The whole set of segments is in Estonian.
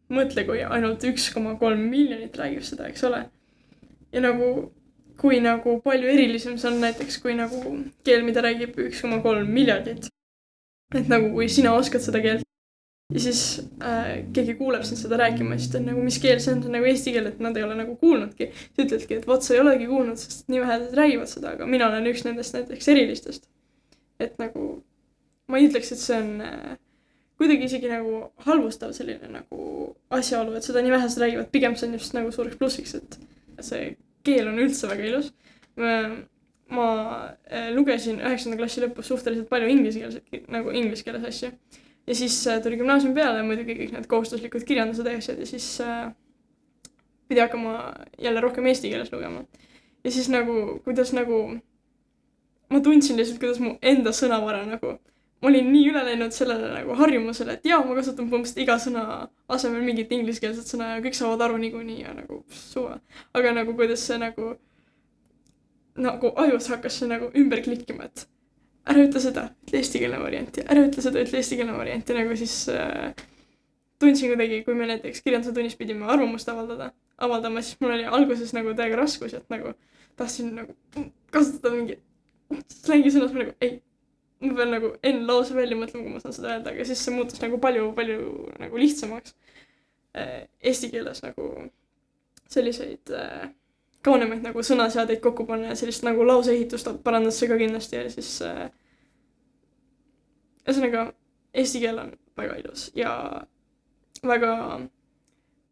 mõtle, kui ainult 1,3 miljonit räägib seda, eks ole. Ja nagu, kui nagu palju erilisem see on näiteks, kui nagu keel, mida räägib 1,3 miljardit. Et nagu, kui sina oskad seda keelt ja siis keegi kuuleb sind seda rääkima, siis ta on nagu, mis keel see on nagu eesti keel, et nad ei ole nagu kuulnudki. Sa ütledki, et vot sa ei olegi kuulnud, sest nii vähedad räägivad seda, aga mina olen üks nendest näiteks erilistest. Et nagu, ma ei ütleks, et see on kuidagi isegi nagu halvustav selline nagu asjaolu, et seda nii vähesed räägivad. Pigem see on just nagu suureks plussiks, et see keel on üldse väga ilus. Ma lugesin 9. klassi lõpus suhteliselt palju inglise keeles asju. Ja siis tuli gümnaasiumi peale muidugi kõik need kohustuslikud kirjandused asjad ja siis pidi hakkama jälle rohkem eesti keeles lugema. Ja siis nagu, kuidas nagu, ma tundsin lihtsalt, kuidas mu enda sõnavara nagu, ma olin nii üle läinud sellele nagu harjumusele, et jaa, ma kasutan põhimõtteliselt iga sõna asemel mingit ingliskeelset sõna ja kõik saavad aru niikuinii ja nagu suva. Aga nagu kuidas see nagu ajus hakkas see nagu ümber klikkima, et ära ütle seda, ütle eestikeelne varianti, ära ütle seda, ütle eestikeelne varianti, nagu siis tundsin kuidagi, kui me näiteks kirjanduse tunnis pidime arvamust avaldama, siis mul oli alguses nagu täiega raskus, et nagu tahtsin nagu kasutada mingi slängi sõnas, ma nagu ei, ma pean nagu enne lause välja mõtlema, kui ma saan seda öelda, aga siis see muutus nagu palju nagu lihtsamaks. Eesti keeles nagu selliseid kaunemaid nagu sõnaseadeid kokku panna ja sellist nagu lauseehitust parandas see ka kindlasti ja siis ühesõnaga eesti keel on väga ilus ja väga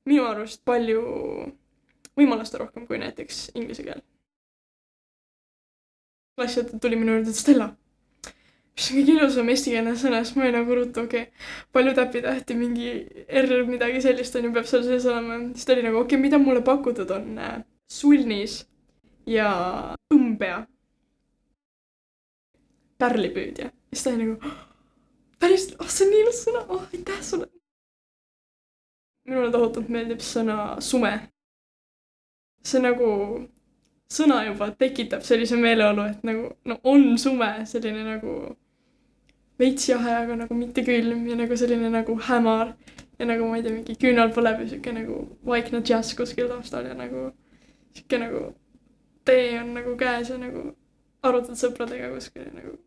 minu arust palju võimaluste rohkem kui näiteks inglise keel. Klassi tuli minu juurde, et Stella, mis on kõige ilusam eestikeelne sõna, siis ma ei nagu rutu, palju täpitähti, mingi R midagi sellist on ju peab seal sees olema. Siis ta oli nagu, mida mulle pakutud on sulnis ja õmbea. Pärlipüüdja. Siis ta oli nagu, päris, see on nii ilus sõna, aitäh sulle. Minule tohutult meeldib sõna sume. See nagu sõna juba tekitab sellise meeleolu, et nagu, on sume, selline nagu veits jahe, aga nagu mitte külm ja nagu selline nagu hämar ja nagu ma ei tea, mingi küünal põleb ja siuke nagu vaikne džäss kuskil taustal ja nagu siuke nagu tee on nagu käes ja nagu arutad sõpradega kuskil ja nagu